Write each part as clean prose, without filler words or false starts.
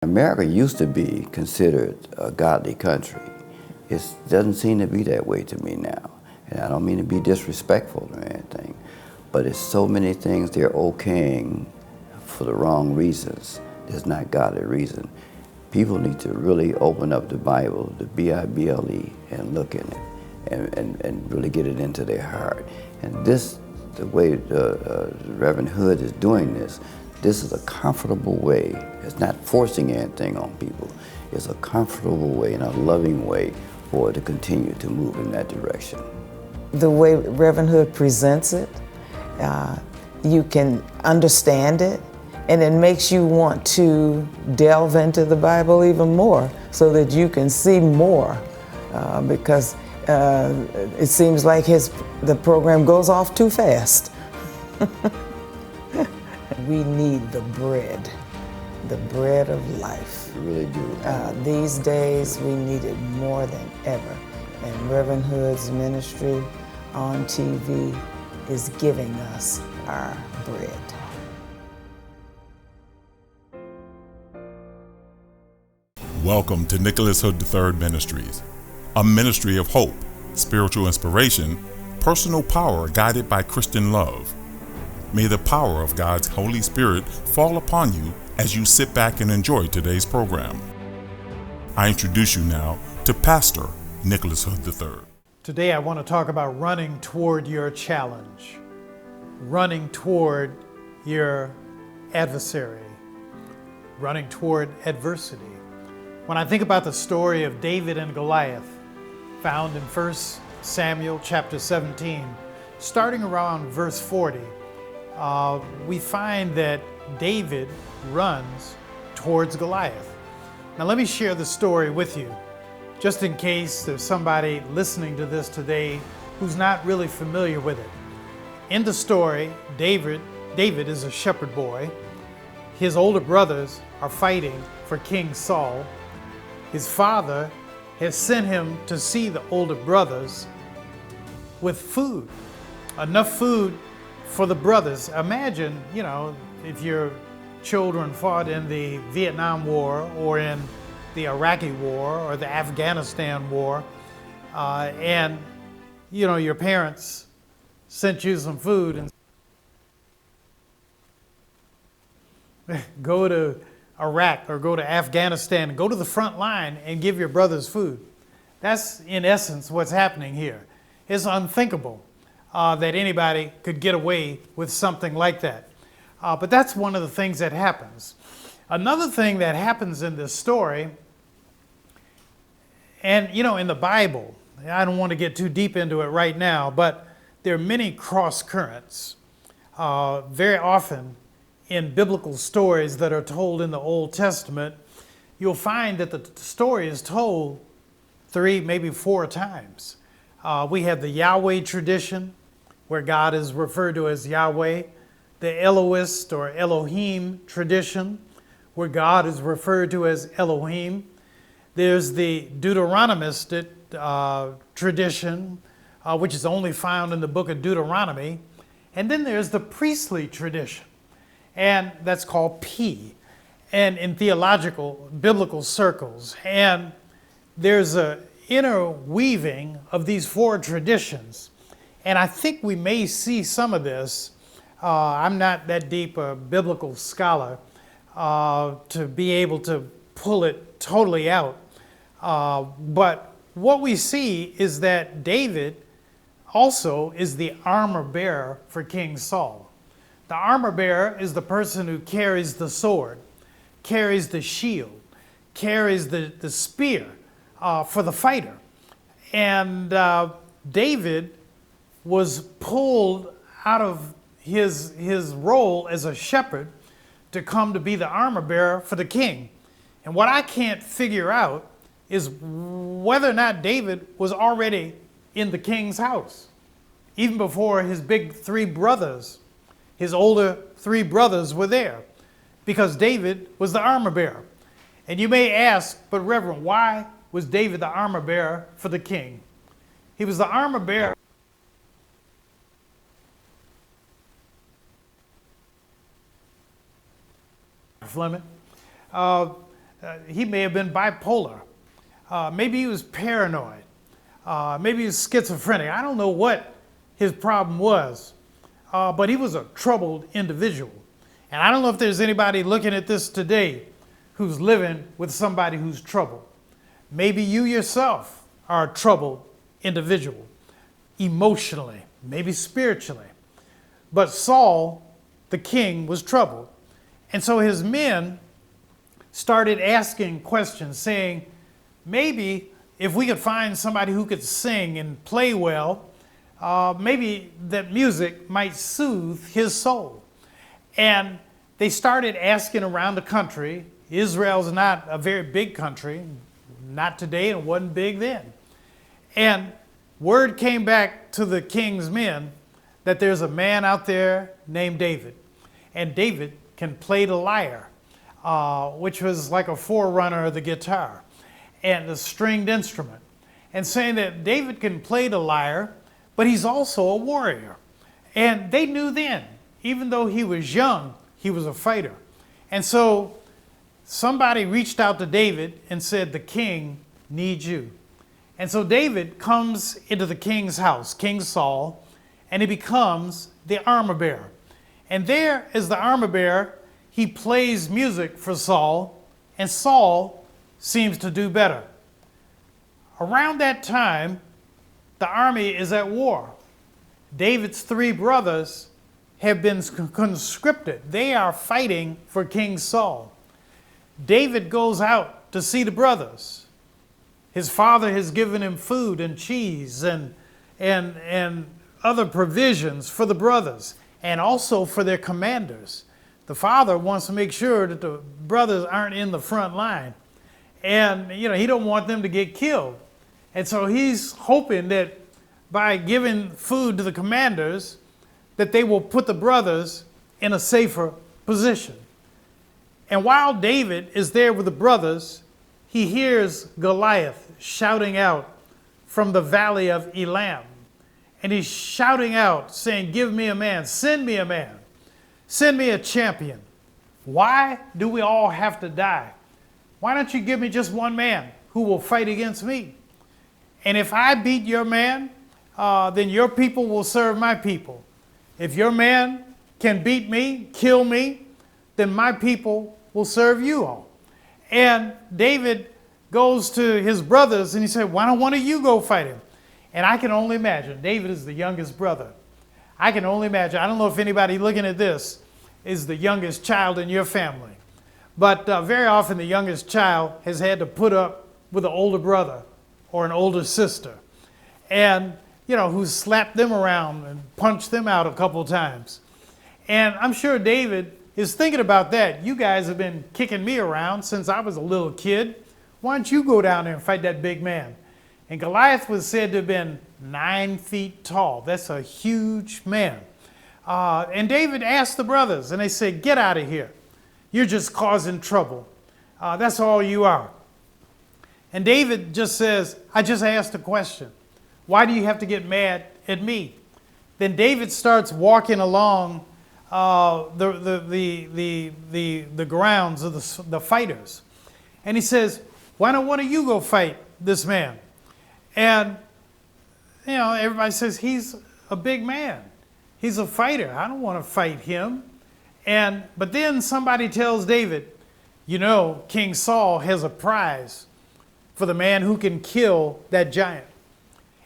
America used to be considered a godly country. It doesn't seem to be that way to me now. And I don't mean to be disrespectful or anything, but it's so many things they're okaying for the wrong reasons. There's not godly reason. People need to really open up the Bible, the Bible, and look in it, and really get it into their heart. And this, the way the Reverend Hood is doing this is a comfortable way. It's not forcing anything on people. It's a comfortable way and a loving way for it to continue to move in that direction. The way Reverend Hood presents it, you can understand it, and it makes you want to delve into the Bible even more so that you can see more, because it seems like the program goes off too fast. We need the bread of life. We really do. These days, we need it more than ever. And Reverend Hood's ministry on TV is giving us our bread. Welcome to Nicholas Hood III Ministries, a ministry of hope, spiritual inspiration, personal power guided by Christian love. May the power of God's Holy Spirit fall upon you as you sit back and enjoy today's program. I introduce you now to Pastor Nicholas Hood III. Today I want to talk about running toward your challenge, running toward your adversary, running toward adversity. When I think about the story of David and Goliath, found in 1 Samuel chapter 17, starting around verse 40, we find that David runs towards Goliath. Now let me share the story with you, just in case there's somebody listening to this today who's not really familiar with it. In the story, David is a shepherd boy. His older brothers are fighting for King Saul. His father has sent him to see the older brothers with food, enough food for the brothers. Imagine, if your children fought in the Vietnam War or in the Iraqi War or the Afghanistan War, and your parents sent you some food and go to Iraq or go to Afghanistan, go to the front line and give your brothers food. That's in essence what's happening here. It's unthinkable that anybody could get away with something like that. But that's one of the things that happens. Another thing that happens in this story, and in the Bible, I don't want to get too deep into it right now, but there are many cross currents. Very often in biblical stories that are told in the Old Testament, you'll find that the story is told 3, maybe 4 times. We have the Yahweh tradition, where God is referred to as Yahweh, the Elohist or Elohim tradition, where God is referred to as Elohim. There's the Deuteronomist tradition, which is only found in the book of Deuteronomy. And then there's the priestly tradition, and that's called P, and in theological, biblical circles. And there's an interweaving of these 4 traditions. And I think we may see some of this. I'm not that deep a biblical scholar to be able to pull it totally out. But what we see is that David also is the armor bearer for King Saul. The armor bearer is the person who carries the sword, carries the shield, carries the spear for the fighter. And David was pulled out of his role as a shepherd to come to be the armor bearer for the king. And what I can't figure out is whether or not David was already in the king's house, even before his big 3 brothers, his older 3 brothers were there, because David was the armor bearer. And you may ask, but Reverend, why was David the armor bearer for the king? He was the armor bearer Fleming. He may have been bipolar. Maybe he was paranoid. Maybe he was schizophrenic. I don't know what his problem was, but he was a troubled individual. And I don't know if there's anybody looking at this today who's living with somebody who's troubled. Maybe you yourself are a troubled individual, emotionally, maybe spiritually. But Saul, the king, was troubled. And so his men started asking questions, saying, maybe if we could find somebody who could sing and play well, maybe that music might soothe his soul. And they started asking around the country. Israel's not a very big country, not today, and wasn't big then. And word came back to the king's men that there's a man out there named David. And David can play the lyre, which was like a forerunner of the guitar, and the stringed instrument. And saying that David can play the lyre, but he's also a warrior. And they knew then, even though he was young, he was a fighter. And so somebody reached out to David and said, the king needs you. And so David comes into the king's house, King Saul, and he becomes the armor bearer. And there, as the armor bearer, he plays music for Saul, and Saul seems to do better. Around that time, the army is at war. David's 3 brothers have been conscripted. They are fighting for King Saul. David goes out to see the brothers. His father has given him food and cheese and other provisions for the brothers, and also for their commanders. The father wants to make sure that the brothers aren't in the front line. And, he don't want them to get killed. And so he's hoping that by giving food to the commanders, that they will put the brothers in a safer position. And while David is there with the brothers, he hears Goliath shouting out from the valley of Elam. And he's shouting out, saying, give me a man, send me a man, send me a champion. Why do we all have to die? Why don't you give me just one man who will fight against me? And if I beat your man, then your people will serve my people. If your man can beat me, kill me, then my people will serve you all. And David goes to his brothers and he said, why don't one of you go fight him? And I can only imagine, David is the youngest brother. I can only imagine, I don't know if anybody looking at this is the youngest child in your family. But very often the youngest child has had to put up with an older brother or an older sister. And, who's slapped them around and punched them out a couple times. And I'm sure David is thinking about that. You guys have been kicking me around since I was a little kid. Why don't you go down there and fight that big man? And Goliath was said to have been 9 feet tall. That's a huge man. And David asked the brothers, and they said, get out of here. You're just causing trouble. That's all you are. And David just says, I just asked a question. Why do you have to get mad at me? Then David starts walking along the grounds of the fighters. And he says, why don't one of you go fight this man? And, everybody says, he's a big man. He's a fighter. I don't want to fight him. But then somebody tells David, King Saul has a prize for the man who can kill that giant.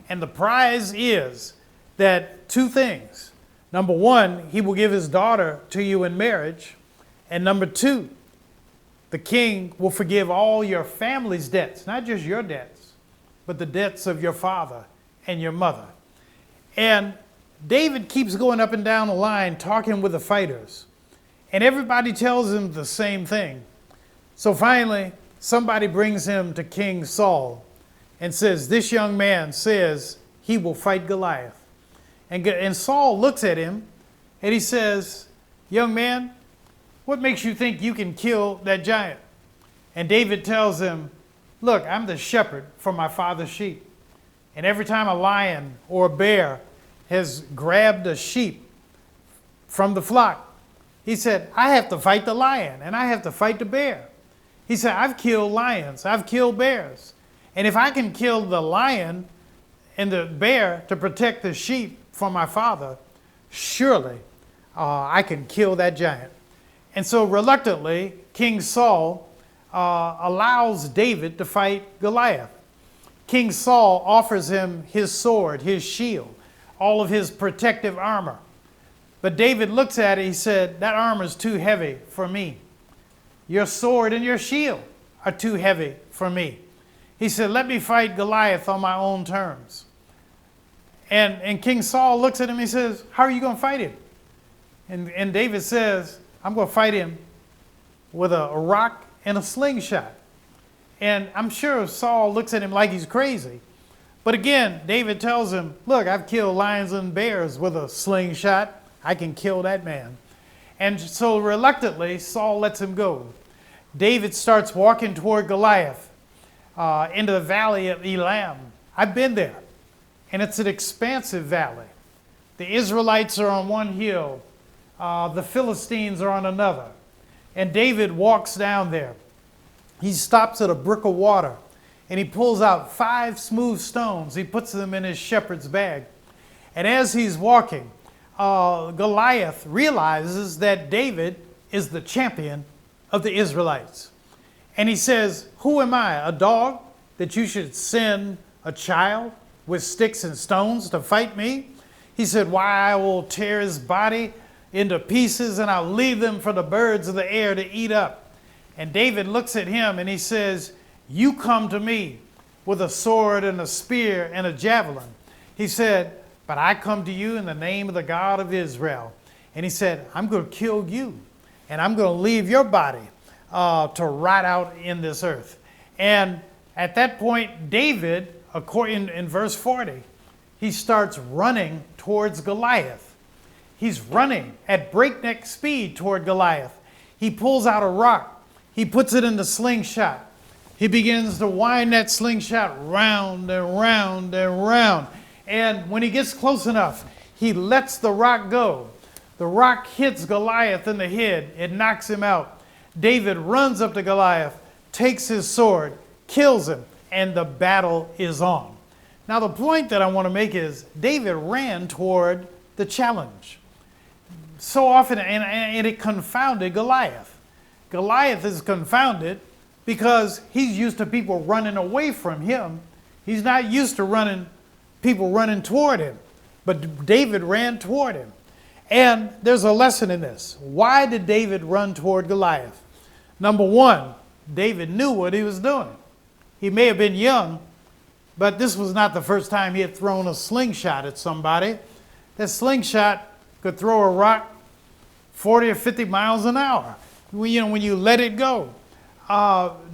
And the prize is that 2 things. Number 1, he will give his daughter to you in marriage. And number 2, the king will forgive all your family's debts, not just your debts, but the debts of your father and your mother. And David keeps going up and down the line talking with the fighters. And everybody tells him the same thing. So finally, somebody brings him to King Saul and says, this young man says he will fight Goliath. And Saul looks at him and he says, young man, what makes you think you can kill that giant? And David tells him, look, I'm the shepherd for my father's sheep. And every time a lion or a bear has grabbed a sheep from the flock, he said, I have to fight the lion and I have to fight the bear. He said, I've killed lions, I've killed bears. And if I can kill the lion and the bear to protect the sheep for my father, surely I can kill that giant. And so reluctantly, King Saul allows David to fight Goliath. King Saul offers him his sword, his shield, all of his protective armor. But David looks at it, he said, that armor is too heavy for me. Your sword and your shield are too heavy for me. He said, let me fight Goliath on my own terms. And King Saul looks at him, he says, how are you going to fight him? And David says, I'm going to fight him with a rock and a slingshot. And I'm sure Saul looks at him like he's crazy. But again, David tells him, look, I've killed lions and bears with a slingshot. I can kill that man. And so reluctantly, Saul lets him go. David starts walking toward Goliath into the valley of Elam. I've been there, and it's an expansive valley. The Israelites are on one hill. The Philistines are on another. And David walks down there. He stops at a brook of water, and he pulls out 5 smooth stones. He puts them in his shepherd's bag. And as he's walking, Goliath realizes that David is the champion of the Israelites. And he says, who am I, a dog, that you should send a child with sticks and stones to fight me? He said, why, I will tear his body into pieces, and I'll leave them for the birds of the air to eat up. And David looks at him and he says, you come to me with a sword and a spear and a javelin. He said, but I come to you in the name of the God of Israel. And he said, I'm going to kill you, and I'm going to leave your body to rot out in this earth. And at that point, David, according in verse 40, he starts running towards Goliath. He's running at breakneck speed toward Goliath. He pulls out a rock. He puts it in the slingshot. He begins to wind that slingshot round and round and round. And when he gets close enough, he lets the rock go. The rock hits Goliath in the head. It knocks him out. David runs up to Goliath, takes his sword, kills him, and the battle is on. Now the point that I want to make is David ran toward the challenge. So often, and it confounded Goliath. Goliath is confounded because he's used to people running away from him. He's not used to people running toward him. But David ran toward him. And there's a lesson in this. Why did David run toward Goliath? Number one, David knew what he was doing. He may have been young, but this was not the first time he had thrown a slingshot at somebody. That slingshot could throw a rock 40 or 50 miles an hour. When you let it go.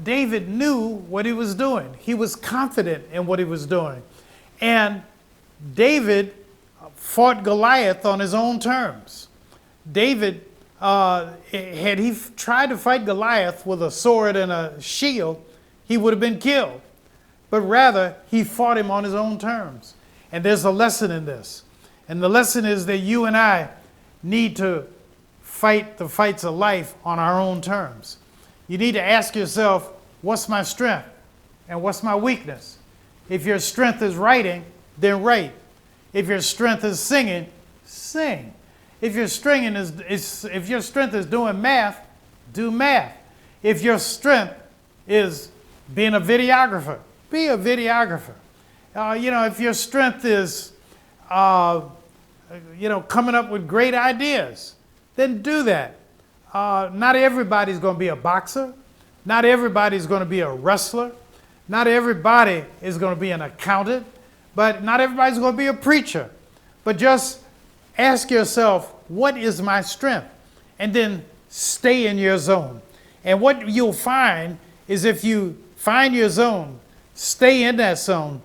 David knew what he was doing. He was confident in what he was doing. And David fought Goliath on his own terms. David, had he tried to fight Goliath with a sword and a shield, he would have been killed. But rather, he fought him on his own terms. And there's a lesson in this. And the lesson is that you and I need to fight the fights of life on our own terms. You need to ask yourself, what's my strength and what's my weakness? If your strength is writing, then write. If your strength is singing, sing. If your strength is doing math, do math. If your strength is being a videographer, be a videographer. If your strength is coming up with great ideas, then do that. Not everybody's going to be a boxer. Not everybody's going to be a wrestler. Not everybody is going to be an accountant. But not everybody's going to be a preacher. But just ask yourself, what is my strength? And then stay in your zone. And what you'll find is if you find your zone, stay in that zone,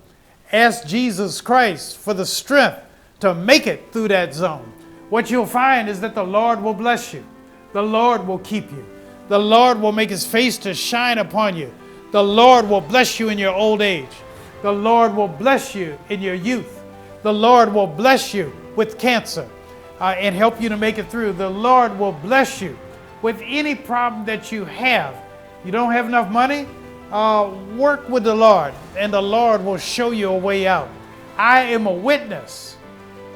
ask Jesus Christ for the strength to make it through that zone. What you'll find is that the Lord will bless you. The Lord will keep you. The Lord will make his face to shine upon you. The Lord will bless you in your old age. The Lord will bless you in your youth. The Lord will bless you with cancer and help you to make it through. The Lord will bless you with any problem that you have You don't have enough money? Work with the Lord, and the Lord will show you a way out. I am a witness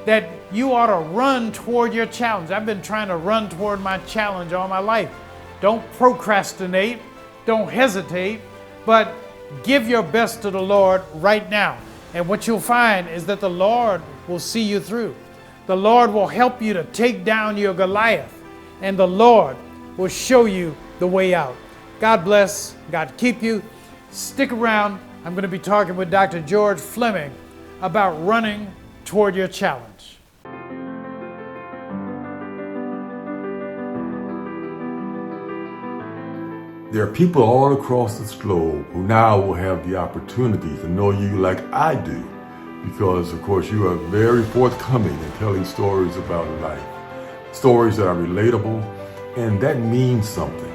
that you ought to run toward your challenge. I've been trying to run toward my challenge all my life. Don't procrastinate, don't hesitate, but give your best to the Lord right now. And what you'll find is that the Lord will see you through. The Lord will help you to take down your Goliath, and the Lord will show you the way out. God bless, God keep you. Stick around. I'm going to be talking with Dr. George Fleming about running toward your challenge. There are people all across this globe who now will have the opportunity to know you like I do, because of course you are very forthcoming in telling stories about life, stories that are relatable, and that means something.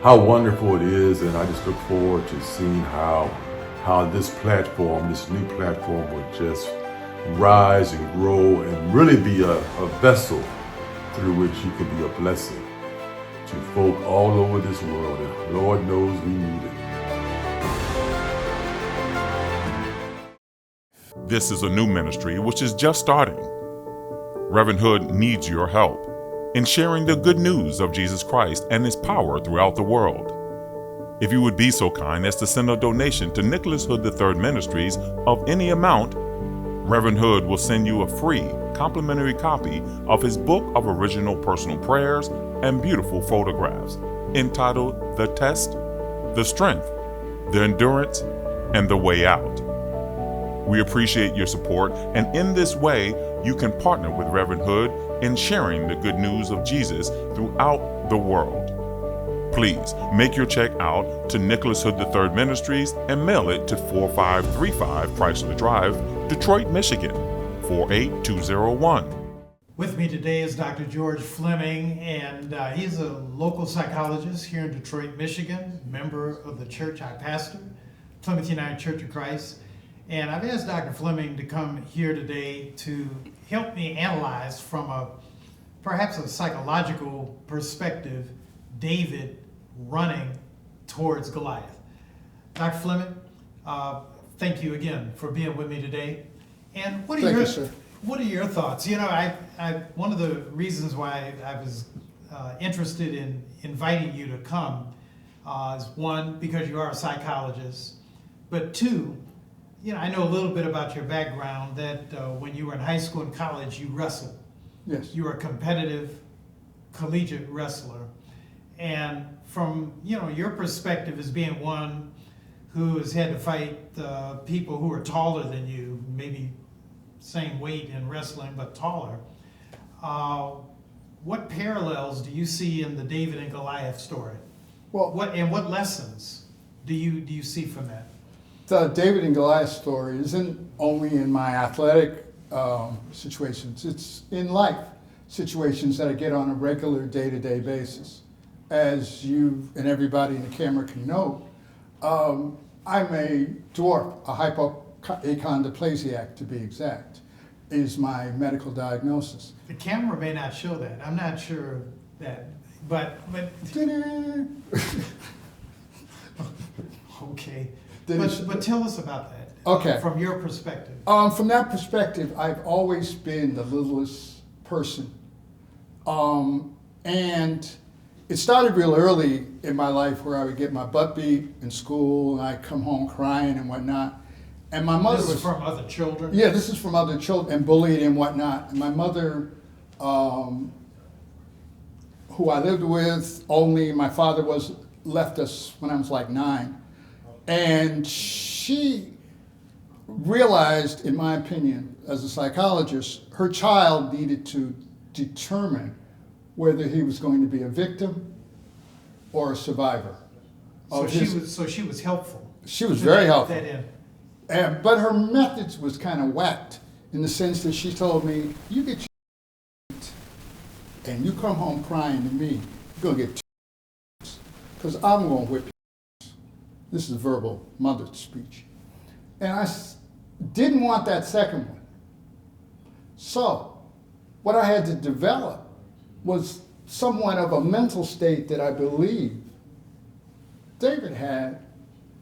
How wonderful it is, and I just look forward to seeing how this platform, this new platform, will just rise and grow and really be a vessel through which you can be a blessing to folk all over this world, and Lord knows we need it. This is a new ministry which is just starting. Reverend Hood needs your help in sharing the good news of Jesus Christ and His power throughout the world. If you would be so kind as to send a donation to Nicholas Hood III Ministries of any amount, Reverend Hood will send you a free complimentary copy of his book of original personal prayers and beautiful photographs entitled The Test, The Strength, The Endurance, and The Way Out. We appreciate your support, and in this way, you can partner with Reverend Hood in sharing the good news of Jesus throughout the world. Please make your check out to Nicholas Hood III Ministries and mail it to 4535 Chrysler Drive, Detroit, Michigan, 48201. With me today is Dr. George Fleming, and he's a local psychologist here in Detroit, Michigan, member of the church I pastor, Plymouth United Church of Christ. And I've asked Dr. Fleming to come here today to help me analyze from perhaps a psychological perspective, David running towards Goliath. Dr. Fleming, thank you again for being with me today. And what are your thoughts? You know, one of the reasons why I was interested in inviting you to come is one, because you are a psychologist, but two, you know, I know a little bit about your background, that when you were in high school and college, you wrestled. Yes. You were a competitive collegiate wrestler. And from, you know, your perspective as being one who has had to fight people who are taller than you, maybe same weight in wrestling, but taller, what parallels do you see in the David and Goliath story? Well, what lessons do you see from that? the David and Goliath story isn't only in my athletic situations, it's in life situations that I get on a regular day-to-day basis. As you and everybody in the camera can note, I'm a dwarf, a hypoachondroplasiac to be exact, is my medical diagnosis. The camera may not show that. I'm not sure that, but okay. But tell us about that. Okay. From your perspective. From that perspective, I've always been the littlest person. And it started real early in my life where I would get my butt beat in school and I'd come home crying and whatnot. And my mother This is from other children? Yeah, this is from other children and bullied and whatnot. And my mother, who I lived with, only my father left us when I was like 9. And she realized, in my opinion, as a psychologist, her child needed to determine whether he was going to be a victim or a survivor. So she was helpful. She was very helpful. That in. But her methods was kind of whacked in the sense that she told me, you get your and you come home crying to me, you're going to get because I'm going to whip you. This is verbal mother speech. And I didn't want that second one. So what I had to develop was somewhat of a mental state that I believe David had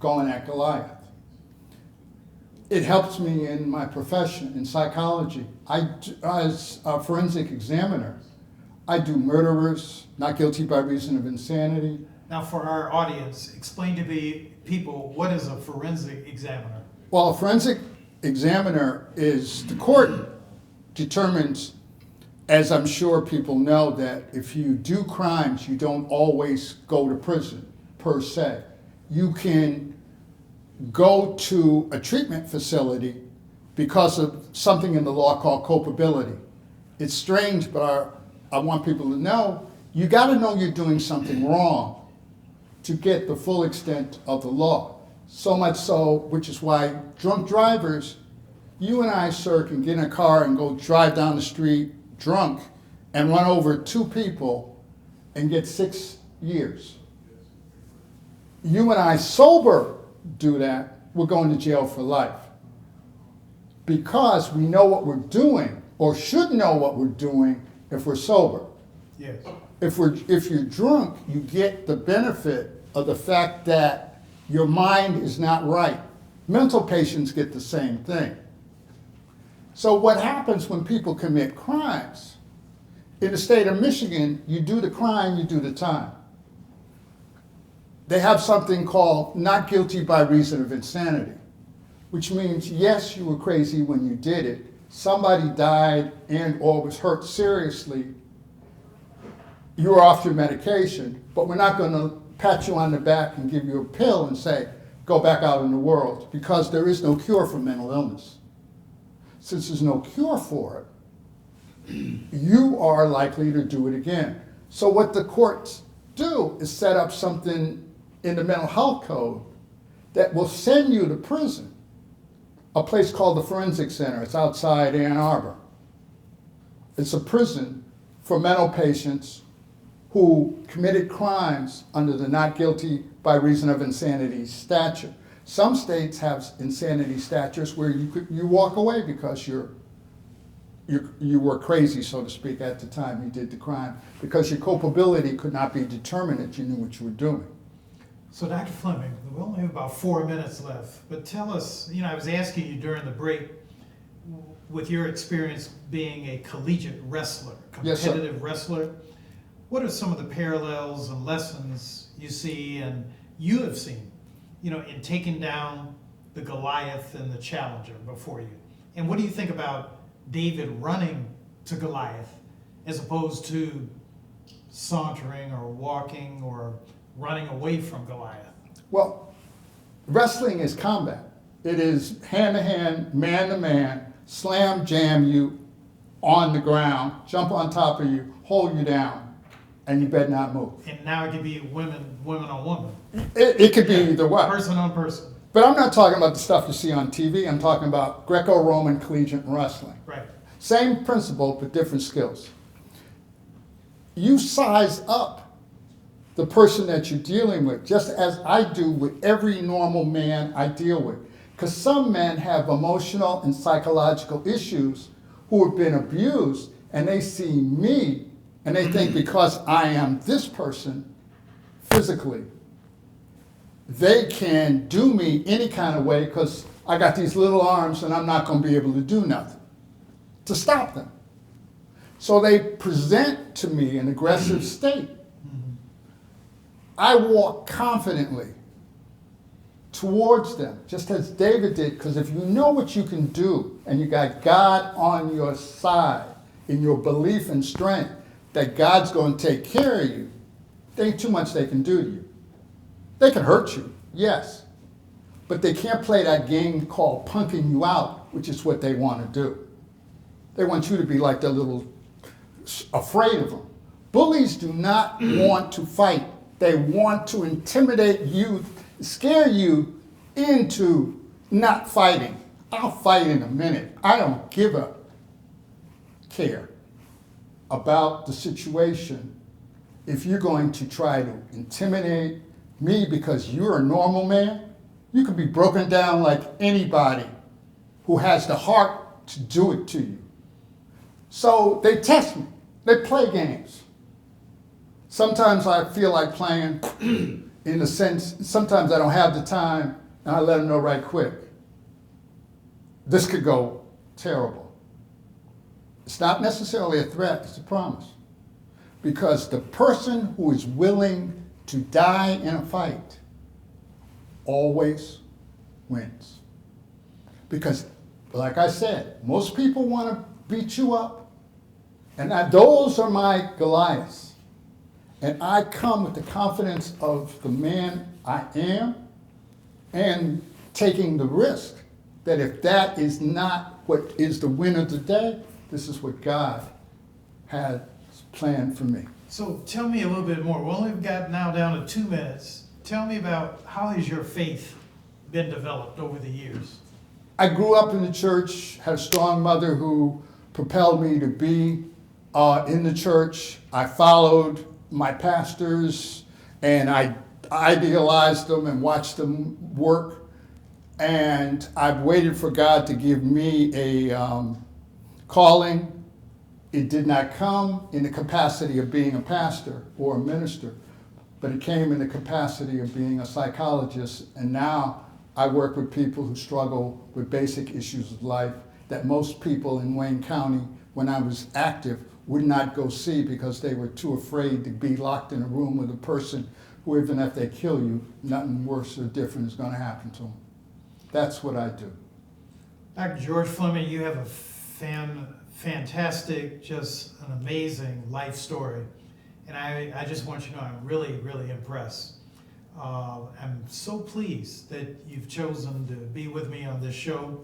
going at Goliath. It helps me in my profession, in psychology. As a forensic examiner, I do murderers, not guilty by reason of insanity. Now, for our audience, explain to the people, what is a forensic examiner? Well, a forensic examiner is, the court determines, as I'm sure people know, that if you do crimes, you don't always go to prison, per se. You can go to a treatment facility because of something in the law called culpability. It's strange, but I want people to know, you got to know you're doing something wrong to get the full extent of the law. So much so, which is why drunk drivers, you and I, sir, can get in a car and go drive down the street drunk and run over 2 people and get 6 years. You and I, sober, do that, we're going to jail for life. Because we know what we're doing, or should know what we're doing if we're sober. Yes. If you're drunk, you get the benefit of the fact that your mind is not right. Mental patients get the same thing. So what happens when people commit crimes? In the state of Michigan, you do the crime, you do the time. They have something called not guilty by reason of insanity, which means, yes, you were crazy when you did it. Somebody died and or was hurt seriously. You were off your medication, but we're not going to pat you on the back and give you a pill and say, go back out in the world, because there is no cure for mental illness. Since there's no cure for it, you are likely to do it again. So what the courts do is set up something in the mental health code that will send you to prison, a place called the Forensic Center. It's outside Ann Arbor. It's a prison for mental patients who committed crimes under the not guilty by reason of insanity statute. Some states have insanity statutes where you walk away because you were crazy, so to speak, at the time you did the crime, because your culpability could not be determined that you knew what you were doing. So, Dr. Fleming, we only have about 4 minutes left, but tell us, I was asking you during the break, with your experience being a collegiate wrestler, competitive Yes, wrestler, what are some of the parallels and lessons you see and you have seen, in taking down the Goliath and the challenger before you? And what do you think about David running to Goliath as opposed to sauntering or walking or running away from Goliath? Well, wrestling is combat. It is hand-to-hand, man-to-man, slam, jam you on the ground, jump on top of you, hold you down, and you better not move. And now it could be women on woman. It could be either way. Person on person. But I'm not talking about the stuff you see on TV. I'm talking about Greco-Roman collegiate wrestling. Right. Same principle, but different skills. You size up the person that you're dealing with, just as I do with every normal man I deal with. Because some men have emotional and psychological issues who have been abused, and they see me, and they think because I am this person physically, they can do me any kind of way because I got these little arms and I'm not going to be able to do nothing to stop them. So they present to me an aggressive state. I walk confidently towards them, just as David did, because if you know what you can do and you got God on your side in your belief and strength that God's going to take care of you, there ain't too much they can do to you. They can hurt you, yes, but they can't play that game called punking you out, which is what they want to do. They want you to be like they're little afraid of them. Bullies do not want to fight. They want to intimidate you, scare you into not fighting. I'll fight in a minute. I don't give a care about the situation if you're going to try to intimidate me because you're a normal man. You can be broken down like anybody who has the heart to do it to you. So they test me. They play games. Sometimes I feel like playing, in a sense, sometimes I don't have the time, and I let them know right quick. This could go terrible. It's not necessarily a threat, it's a promise. Because the person who is willing to die in a fight always wins. Because, like I said, most people want to beat you up, and those are my Goliaths. And I come with the confidence of the man I am, and taking the risk that if that is not what is the win of the day, this is what God had planned for me. So tell me a little bit more. We only got now down to 2 minutes. Tell me about how has your faith been developed over the years? I grew up in the church, had a strong mother who propelled me to be in the church. I followed my pastors, and I idealized them and watched them work. And I've waited for God to give me a calling. It did not come in the capacity of being a pastor or a minister, but it came in the capacity of being a psychologist. And now I work with people who struggle with basic issues of life that most people in Wayne County, when I was active, would not go see because they were too afraid to be locked in a room with a person who, even if they kill you, nothing worse or different is going to happen to them. That's what I do. Dr. George Fleming, you have a fantastic, just an amazing life story. And I just want you to know I'm really, really impressed. I'm so pleased that you've chosen to be with me on this show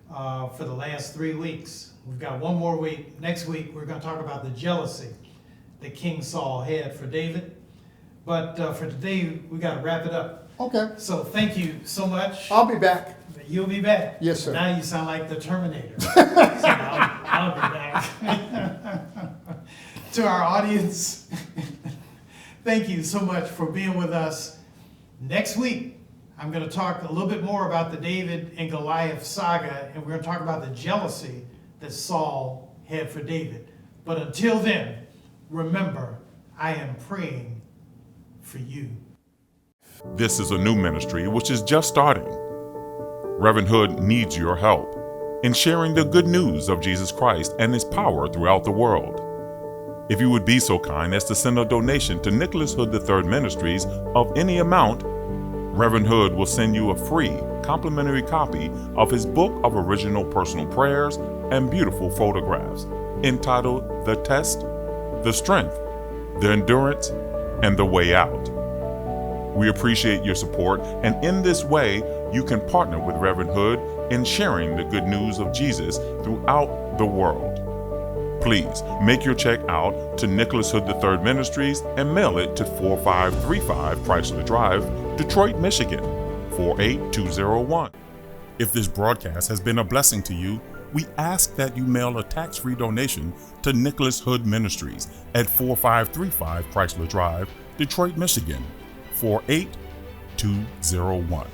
for the last 3 weeks. We've got one more week. Next week, we're going to talk about the jealousy that King Saul had for David. But for today, we got to wrap it up. Okay. So thank you so much. I'll be back. You'll be back. Yes, sir. Now you sound like the Terminator. So I'll be back. To our audience, thank you so much for being with us. Next week, I'm going to talk a little bit more about the David and Goliath saga, and we're going to talk about the jealousy that Saul had for David. But until then, remember, I am praying for you. This is a new ministry which is just starting. Reverend Hood needs your help in sharing the good news of Jesus Christ and his power throughout the world. If you would be so kind as to send a donation to Nicholas Hood III Ministries of any amount, Reverend Hood will send you a free complimentary copy of his book of original personal prayers and beautiful photographs entitled The Test, The Strength, The Endurance, and The Way Out. We appreciate your support, and in this way, you can partner with Reverend Hood in sharing the good news of Jesus throughout the world. Please make your check out to Nicholas Hood III Ministries and mail it to 4535 Chrysler Drive, Detroit, Michigan, 48201. If this broadcast has been a blessing to you, we ask that you mail a tax-free donation to Nicholas Hood Ministries at 4535 Chrysler Drive, Detroit, Michigan, 48201.